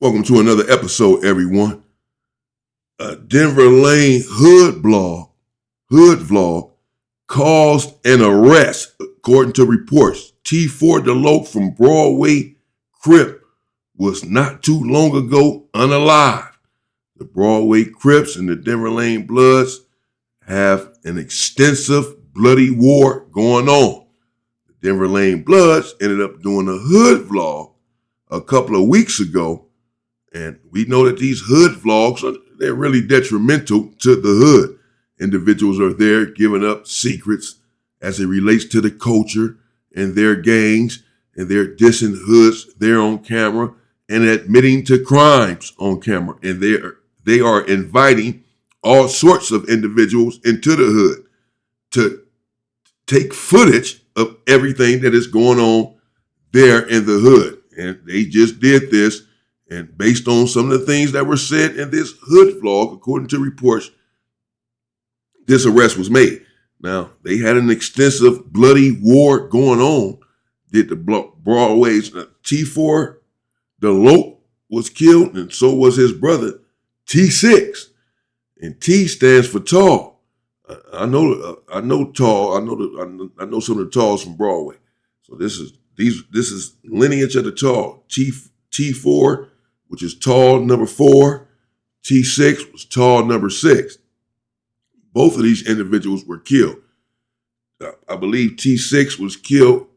Welcome to another episode, everyone. A Denver Lane hood vlog caused an arrest, according to reports. T4 Deloach from Broadway Crip was not too long ago unalive. The Broadway Crips and the Denver Lane Bloods have an extensive bloody war going on. The Denver Lane Bloods ended up doing a hood vlog a couple of weeks ago. And we know that these hood vlogs, they're really detrimental to the hood. Individuals are there giving up secrets as it relates to the culture and their gangs, and they're dissing hoods there on camera and admitting to crimes on camera. And they are inviting all sorts of individuals into the hood to take footage of everything that is going on there in the hood. And they just did this. And based on some of the things that were said in this hood vlog, according to reports, this arrest was made. Now, they had an extensive bloody war going on. Did the Broadway's T4 Deloach was killed, and so was his brother T6. And T stands for tall. I know tall. I know some of the talls from Broadway. So this is lineage of the tall. T4, which is tall number 4. T6 was tall number 6. Both of these individuals were killed. I believe T6 was killed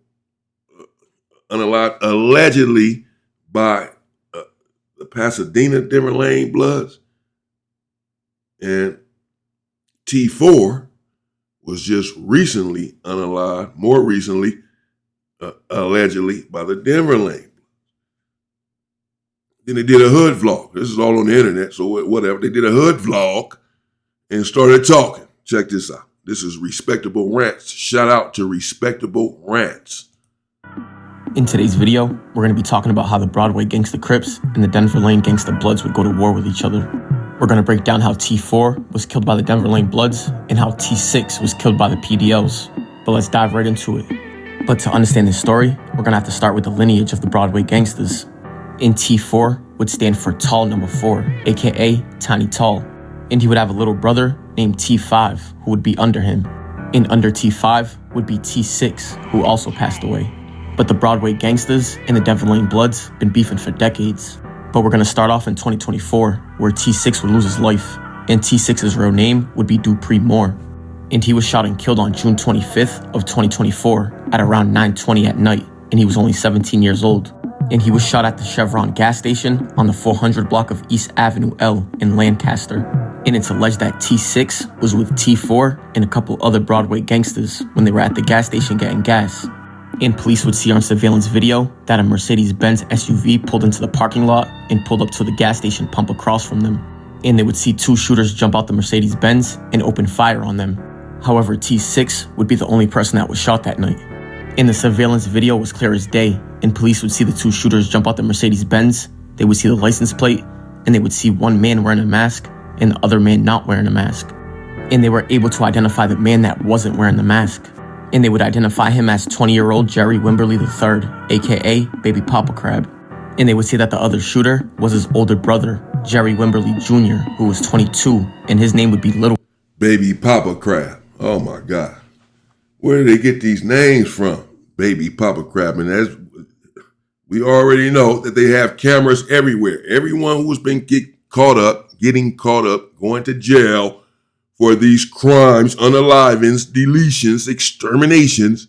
allegedly by the Pasadena Denver Lane Bloods. And T4 was just recently unalived, more recently, allegedly by the Denver Lane. Then they did a hood vlog. This is all on the internet, so whatever. They did a hood vlog and started talking. Check this out. This is Respectable Rants. Shout out to Respectable Rants. In today's video, we're going to be talking about how the Broadway Gangsta Crips and the Denver Lane Gangsta Bloods would go to war with each other. We're going to break down how T4 was killed by the Denver Lane Bloods and how T6 was killed by the PDLs. But let's dive right into it. But to understand this story, we're going to have to start with the lineage of the Broadway Gangsters. And T4 would stand for Tall Number 4, aka Tiny Tall. And he would have a little brother named T5 who would be under him. And under T5 would be T6, who also passed away. But the Broadway Gangsters and the Denver Lane Bloods been beefing for decades. But we're going to start off in 2024, where T6 would lose his life. And T6's real name would be Dupree Moore. And he was shot and killed on June 25th of 2024 at around 9:20 at night. And he was only 17 years old. And he was shot at the Chevron gas station on the 400 block of East Avenue L in Lancaster. And it's alleged that T6 was with T4 and a couple other Broadway gangsters when they were at the gas station getting gas. And police would see on surveillance video that a Mercedes-Benz SUV pulled into the parking lot and pulled up to the gas station pump across from them. And they would see two shooters jump out the Mercedes-Benz and open fire on them. However, T6 would be the only person that was shot that night. And the surveillance video was clear as day, and police would see the two shooters jump out the Mercedes-Benz, they would see the license plate, and they would see one man wearing a mask and the other man not wearing a mask. And they were able to identify the man that wasn't wearing the mask. And they would identify him as 20-year-old Jerry Wimberly III, aka Baby Papa Crab. And they would say that the other shooter was his older brother, Jerry Wimberly Jr., who was 22, and his name would be Little Baby Papa Crab. Oh my God. Where do they get these names from? Baby Papa Crab. And as we already know that they have cameras everywhere. Everyone who's been getting caught up, going to jail for these crimes, unalivings, deletions, exterminations,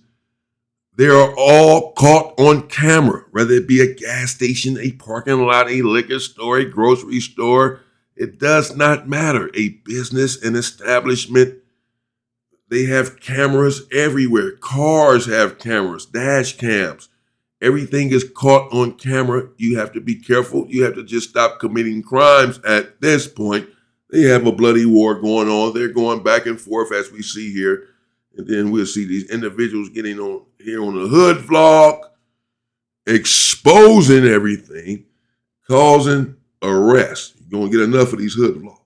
they are all caught on camera, whether it be a gas station, a parking lot, a liquor store, a grocery store. It does not matter. A business, an establishment. They have cameras everywhere. Cars have cameras, dash cams. Everything is caught on camera. You have to be careful. You have to just stop committing crimes at this point. They have a bloody war going on. They're going back and forth as we see here. And then we'll see these individuals getting on here on the hood vlog, exposing everything, causing arrest. You're going to get enough of these hood vlogs.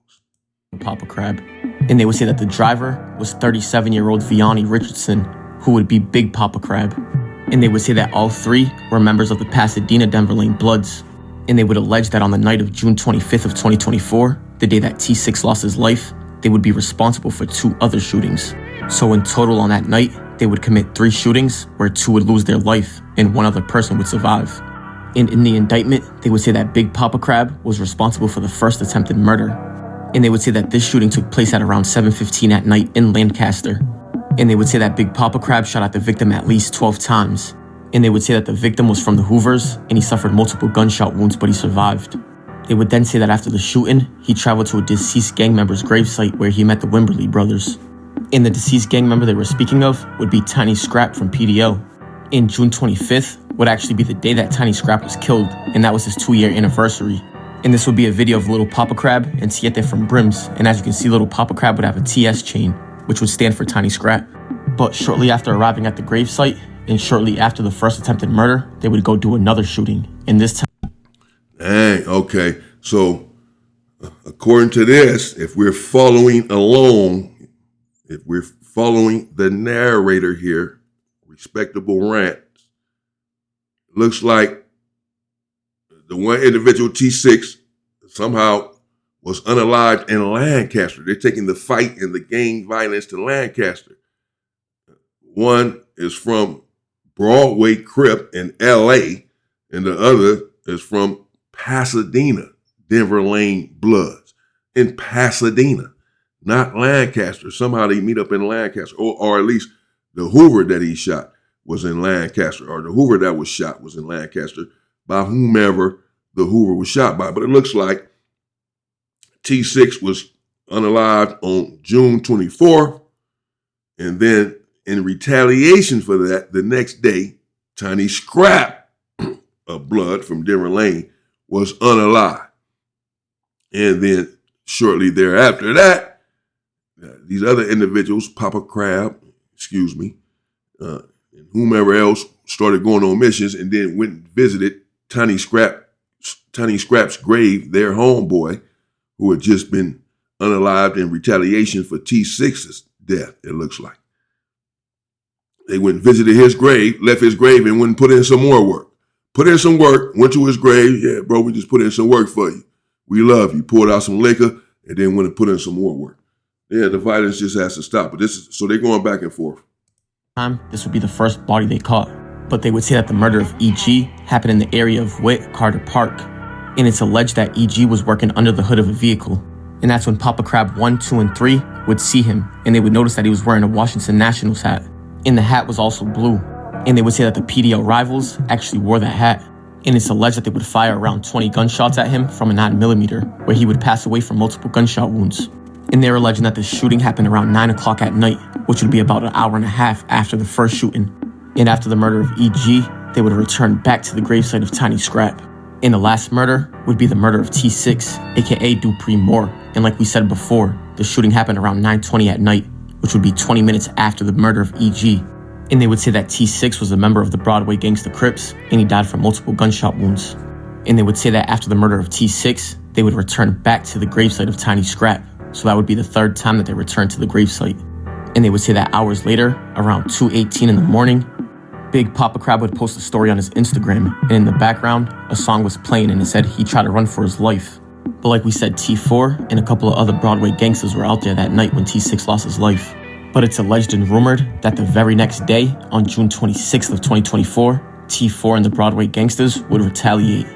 Papa Crab. And they would say that the driver was 37-year-old Vianney Richardson, who would be Big Papa Crab. And they would say that all three were members of the Pasadena Denver Lane Bloods. And they would allege that on the night of June 25th of 2024, the day that T6 lost his life, they would be responsible for 2 other shootings. So in total on that night, they would commit 3 shootings where 2 would lose their life and 1 other person would survive. And in the indictment, they would say that Big Papa Crab was responsible for the first attempted murder. And they would say that this shooting took place at around 7:15 at night in Lancaster. And they would say that Big Papa Crab shot at the victim at least 12 times. And they would say that the victim was from the Hoovers and he suffered multiple gunshot wounds, but he survived. They would then say that after the shooting, he traveled to a deceased gang member's gravesite where he met the Wimberly brothers. And the deceased gang member they were speaking of would be Tiny Scrap from PDL. And June 25th would actually be the day that Tiny Scrap was killed, and that was his 2-year anniversary. And this would be a video of Little Papa Crab and Siete from Brims, and as you can see, Little Papa Crab would have a TS chain, which would stand for Tiny Scrap. But shortly after arriving at the gravesite, and shortly after the first attempted murder, they would go do another shooting, and this time... Dang, okay. So, according to this, if we're following along, if we're following the narrator here, respectable rant, looks like the one individual, T6, somehow was unalived in Lancaster. They're taking the fight and the gang violence to Lancaster. One is from Broadway Crip in LA, and the other is from Pasadena, Denver Lane Bloods in Pasadena, not Lancaster. Somehow they meet up in Lancaster, or at least the Hoover that he shot was in Lancaster, or the Hoover that was shot was in Lancaster by whomever the Hoover was shot by. But it looks like T6 was unalived on June 24th, and then in retaliation for that, the next day, Tiny Scrap of Blood from Denver Lane was unalived. And then shortly thereafter that, these other individuals, Papa Crab, and whomever else started going on missions and then went and visited Tiny Scrap's grave, their homeboy, who had just been unalived in retaliation for T6's death, it looks like. They went and visited his grave, left his grave, and went and put in some more work. Put in some work, went to his grave. Yeah, bro, we just put in some work for you. We love you. Poured out some liquor, and then went and put in some more work. Yeah, the violence just has to stop. But so they're going back and forth. This would be the first body they caught. But they would say that the murder of E.G. happened in the area of Witt Carter Park. And it's alleged that E.G. was working under the hood of a vehicle. And that's when Papa Crab 1, 2, and 3 would see him, and they would notice that he was wearing a Washington Nationals hat. And the hat was also blue. And they would say that the PDL rivals actually wore that hat. And it's alleged that they would fire around 20 gunshots at him from a 9mm, where he would pass away from multiple gunshot wounds. And they're alleging that the shooting happened around 9 o'clock at night, which would be about an hour and a half after the first shooting. And after the murder of E.G., they would return back to the gravesite of Tiny Scrap. And the last murder would be the murder of T6, aka Dupree Moore. And like we said before, the shooting happened around 9:20 at night, which would be 20 minutes after the murder of E.G. And they would say that T6 was a member of the Broadway gangsta Crips, and he died from multiple gunshot wounds. And they would say that after the murder of T6, they would return back to the gravesite of Tiny Scrap. So that would be the third time that they returned to the gravesite. And they would say that hours later, around 2:18 in the morning, Big Papa Crab would post a story on his Instagram, and in the background, a song was playing and it said he tried to run for his life. But like we said, T4 and a couple of other Broadway gangsters were out there that night when T6 lost his life. But it's alleged and rumored that the very next day, on June 26th of 2024, T4 and the Broadway gangsters would retaliate.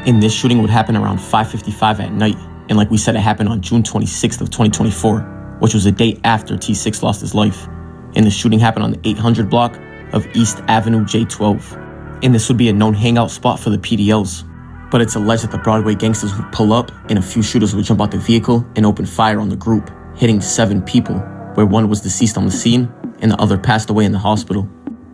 And this shooting would happen around 5:55 at night. And like we said, it happened on June 26th of 2024, which was a day after T6 lost his life. And the shooting happened on the 800 block of East Avenue J12. And this would be a known hangout spot for the PDLs. But it's alleged that the Broadway gangsters would pull up and a few shooters would jump out the vehicle and open fire on the group, hitting 7 people, where 1 was deceased on the scene and the other passed away in the hospital.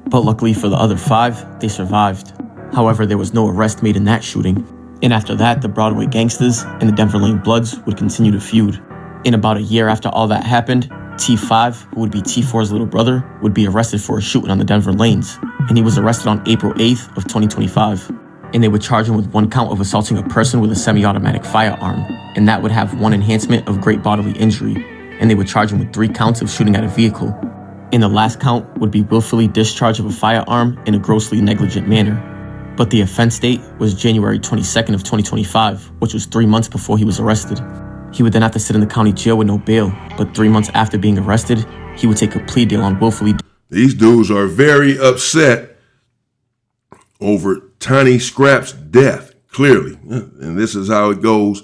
But luckily for the other 5, they survived. However, there was no arrest made in that shooting. And after that, the Broadway gangsters and the Denver Lane Bloods would continue to feud. In about a year after all that happened, T5, who would be T4's little brother, would be arrested for a shooting on the Denver Lanes, and he was arrested on April 8th of 2025. And they would charge him with 1 count of assaulting a person with a semi-automatic firearm, and that would have 1 enhancement of great bodily injury, and they would charge him with 3 counts of shooting at a vehicle. And the last count would be willfully discharge of a firearm in a grossly negligent manner. But the offense date was January 22nd of 2025, which was 3 months before he was arrested. He would then have to sit in the county jail with no bail, but 3 months after being arrested, he would take a plea deal on willfully. These dudes are very upset over Tiny Scrap's death, clearly. And this is how it goes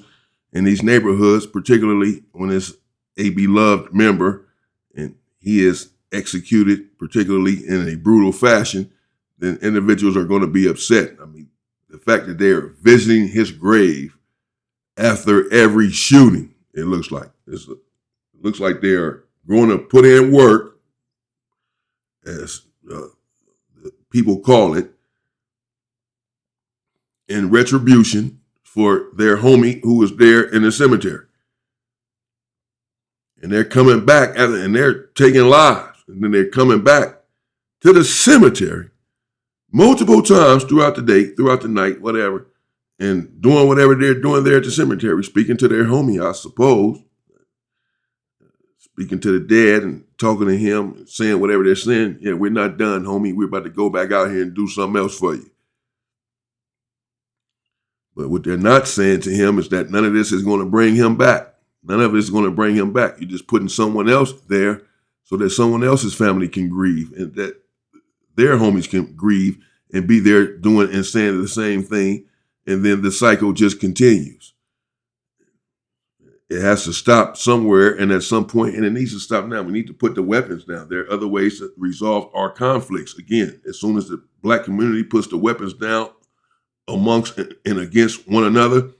in these neighborhoods, particularly when it's a beloved member and he is executed, particularly in a brutal fashion, then individuals are going to be upset. I mean, the fact that they are visiting his grave after every shooting, it looks like. It looks like they are going to put in work, as people call it, in retribution for their homie who was there in the cemetery. And they're coming back and they're taking lives. And then they're coming back to the cemetery multiple times throughout the day, throughout the night, whatever, and doing whatever they're doing there at the cemetery, speaking to their homie, I suppose, speaking to the dead and talking to him, saying whatever they're saying. Yeah, we're not done, homie. We're about to go back out here and do something else for you. But what they're not saying to him is that none of this is going to bring him back. None of it is going to bring him back. You're just putting someone else there so that someone else's family can grieve and that their homies can grieve and be there doing and saying the same thing. And then the cycle just continues. It has to stop somewhere and at some point, and it needs to stop now. We need to put the weapons down. There are other ways to resolve our conflicts. Again, as soon as the Black community puts the weapons down amongst and against one another,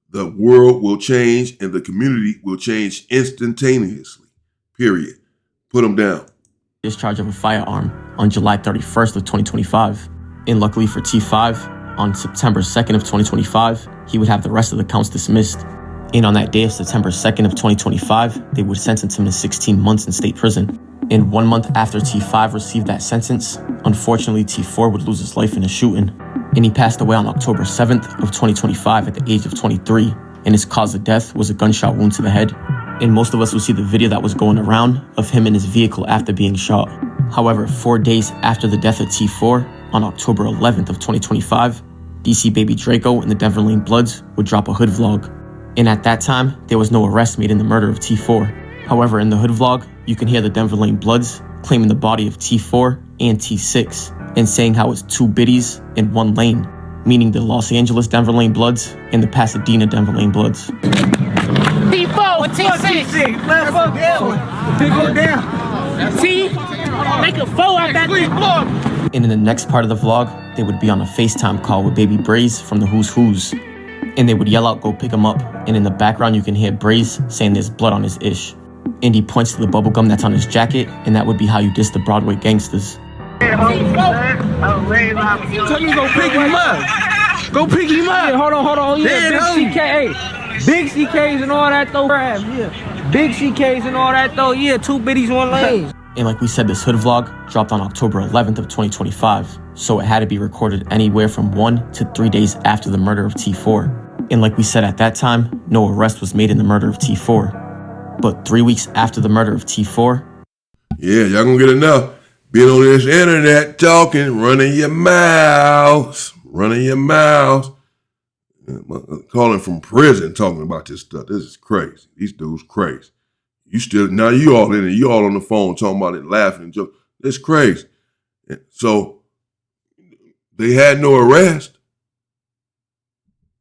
the world will change and the community will change instantaneously, period. Put them down. Discharge of a firearm on July 31st of 2025. And luckily for T5, on September 2nd of 2025, he would have the rest of the counts dismissed. And on that day of September 2nd of 2025, they would sentence him to 16 months in state prison. And 1 month after T5 received that sentence, unfortunately T4 would lose his life in a shooting. And he passed away on October 7th of 2025 at the age of 23. And his cause of death was a gunshot wound to the head. And most of us will see the video that was going around of him in his vehicle after being shot. However, 4 days after the death of T4, on October 11th of 2025, DC Baby Draco and the Denver Lane Bloods would drop a hood vlog. And at that time, there was no arrest made in the murder of T4. However, in the hood vlog, you can hear the Denver Lane Bloods claiming the body of T4 and T6 and saying how it's 2 biddies and 1 lane, meaning the Los Angeles Denver Lane Bloods and the Pasadena Denver Lane Bloods. T4 and T6. Let's go down. Go down. T, make a 4 out that thing. And in the next part of the vlog, they would be on a FaceTime call with Baby Braze from the Who's Who's. And they would yell out, "Go pick him up." And in the background, you can hear Braze saying there's blood on his ish. And he points to the bubblegum that's on his jacket, and that would be how you diss the Broadway gangsters. Tell me go pick him up. Go pick him up. Yeah, hold on. Yeah, big CK. Big CKs and all that though. Yeah. Big CKs and all that though. Yeah, 2 biddies, 1 lane. And like we said, this hood vlog dropped on October 11th of 2025. So it had to be recorded anywhere from 1 to 3 days after the murder of T4. And like we said at that time, no arrest was made in the murder of T4. But 3 weeks after the murder of T4... Yeah, y'all gonna get enough. Being on this internet talking, running your mouths. Calling from prison talking about this stuff. This is crazy. These dudes crazy. Now you all in it. You all on the phone talking about it, laughing and joking. It's crazy. So they had no arrest.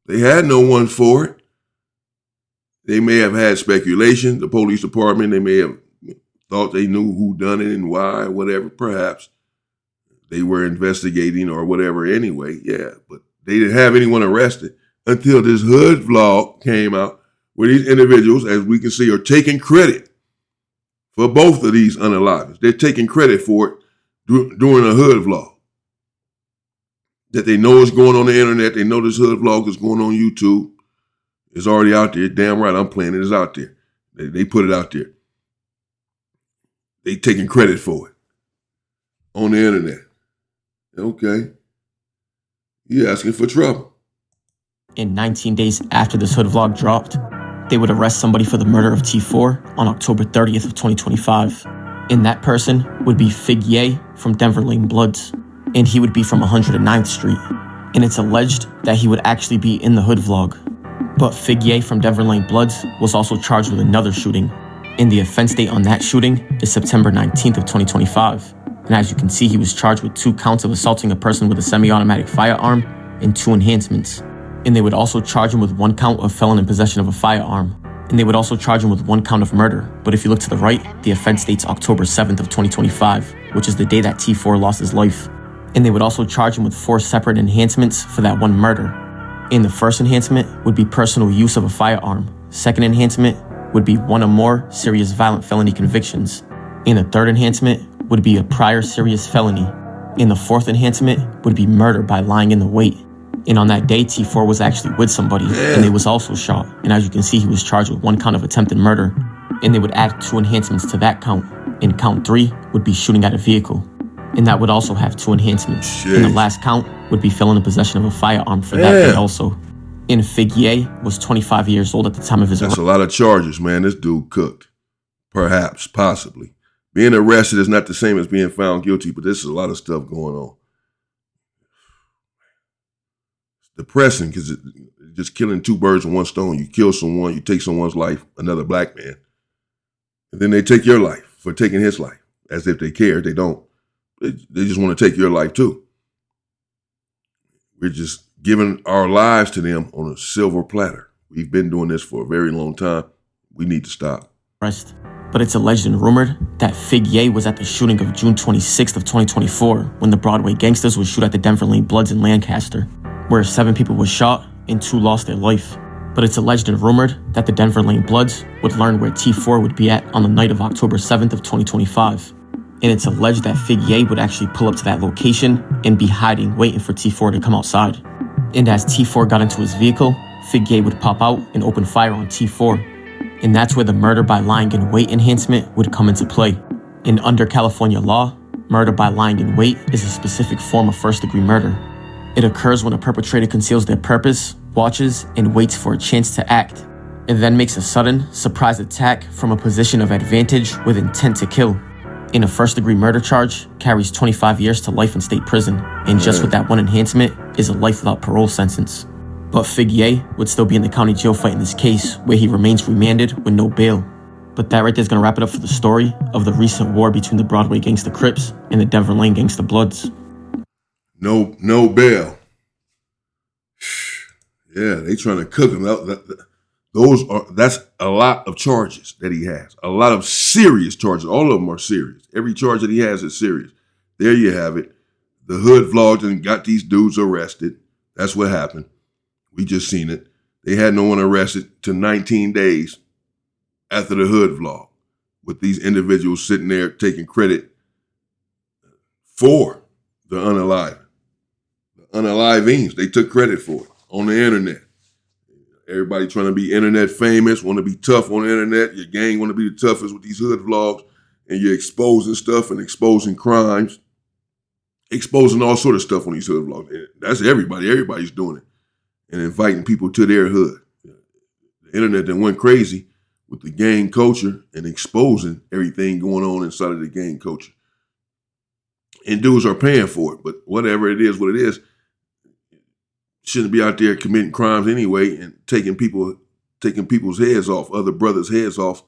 They had no one for it. They may have had speculation. The police department, they may have thought they knew who done it and why, whatever. Perhaps they were investigating or whatever anyway. Yeah, but they didn't have anyone arrested until this hood vlog came out where these individuals, as we can see, are taking credit for both of these unalivings. They're taking credit for it during a hood vlog. That they know is going on the internet. They know this hood vlog is going on YouTube. It's already out there. Damn right, I'm playing it. It's out there. They put it out there. They taking credit for it on the internet. Okay. You asking for trouble. And 19 days after this hood vlog dropped, they would arrest somebody for the murder of T4 on October 30th of 2025. And that person would be Figay from Denver Lane Bloods. And he would be from 109th Street. and it's alleged that he would actually be in the hood vlog. But Figay from Denver Lane Bloods was also charged with another shooting, and the offense date on that shooting is September 19th of 2025. And as you can see, he was charged with 2 counts of assaulting a person with a semi-automatic firearm and 2 enhancements. And they would also charge him with 1 count of felon in possession of a firearm. And they would also charge him with 1 count of murder. But if you look to the right, the offense dates October 7th of 2025, which is the day that T4 lost his life. And they would also charge him with 4 separate enhancements for that 1 murder. And the first enhancement would be personal use of a firearm. Second enhancement would be 1 or more serious violent felony convictions. And the third enhancement would be a prior serious felony. And the fourth enhancement would be murder by lying in the wait. And on that day, T4 was actually with somebody, and they was also shot. And as you can see, he was charged with 1 count of attempted murder. And they would add 2 enhancements to that count. And count 3 would be shooting at a vehicle. And that would also have 2 enhancements. And the last count would be felon in possession of a firearm for that day also. And Figay was 25 years old at the time of his arrest. That's a lot of charges, man. This dude cooked. Perhaps, possibly. Being arrested is not the same as being found guilty, but this is a lot of stuff going on. It's depressing because it's just killing 2 birds with 1 stone. You kill someone, you take someone's life, another black man, and then they take your life for taking his life, as if they care. They don't. They just want to take your life too. We're just giving our lives to them on a silver platter. We've been doing this for a very long time. We need to stop. But it's alleged and rumored that Figay was at the shooting of June 26th of 2024 when the Broadway gangsters would shoot at the Denver Lane Bloods in Lancaster, where 7 people were shot and 2 lost their life. But it's alleged and rumored that the Denver Lane Bloods would learn where T4 would be at on the night of October 7th of 2025. And it's alleged that Figay would actually pull up to that location and be hiding, waiting for T4 to come outside. And as T4 got into his vehicle, Figay would pop out and open fire on T4. And that's where the murder by lying in wait enhancement would come into play. And under California law, murder by lying in wait is a specific form of first-degree murder. It occurs when a perpetrator conceals their purpose, watches, and waits for a chance to act, and then makes a sudden, surprise attack from a position of advantage with intent to kill. And a first-degree murder charge carries 25 years to life in state prison, and just with that 1 enhancement is a life without parole sentence. But Figay would still be in the county jail fighting this case, where he remains remanded with no bail. But that right there is going to wrap it up for the story of the recent war between the Broadway gangsta Crips and the Denver Lane gangsta Bloods. No bail. Yeah, they trying to cook him. That's a lot of charges that he has. A lot of serious charges. All of them are serious. Every charge that he has is serious. There you have it. The hood vlogged and got these dudes arrested. That's what happened. We just seen it. They had no one arrested to 19 days after the hood vlog, with these individuals sitting there taking credit for the unaliving. The unalivings, they took credit for it on the internet. Everybody trying to be internet famous, want to be tough on the internet. Your gang want to be the toughest with these hood vlogs, and you're exposing stuff and exposing crimes, exposing all sort of stuff on these hood vlogs. And that's everybody. Everybody's doing it. And inviting people to their hood. The internet then went crazy with the gang culture and exposing everything going on inside of the gang culture. And dudes are paying for it, but whatever it is, what it is, shouldn't be out there committing crimes anyway and taking people's heads off, other brothers' heads off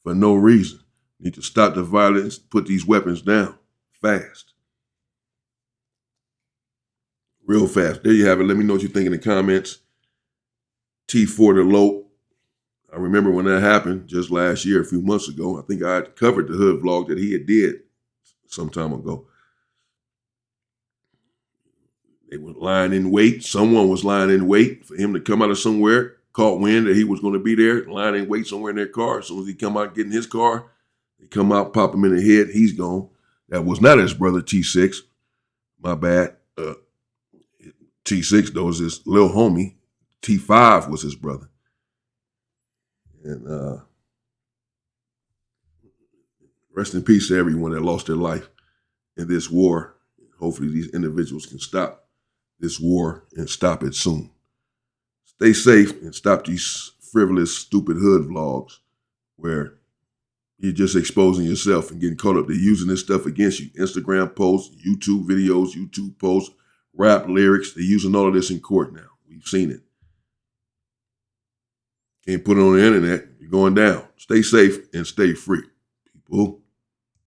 for no reason. Need to stop the violence, put these weapons down fast. Real fast. There you have it. Let me know what you think in the comments. T4 to Lope. I remember when that happened just last year, a few months ago. I think I had covered the hood vlog that he had did some time ago. They were lying in wait. Someone was lying in wait for him to come out of somewhere, caught wind that he was going to be there, lying in wait somewhere in their car. As soon as he come out, get in his car, they come out, pop him in the head. He's gone. That was not his brother, T6. My bad. T6, though, was his little homie. T5 was his brother. And rest in peace to everyone that lost their life in this war. Hopefully these individuals can stop this war and stop it soon. Stay safe and stop these frivolous, stupid hood vlogs where you're just exposing yourself and getting caught up. They're using this stuff against you. Instagram posts, YouTube videos, YouTube posts, rap lyrics. They're using all of this in court now. We've seen it. Can't put it on the internet. You're going down. Stay safe and stay free, people.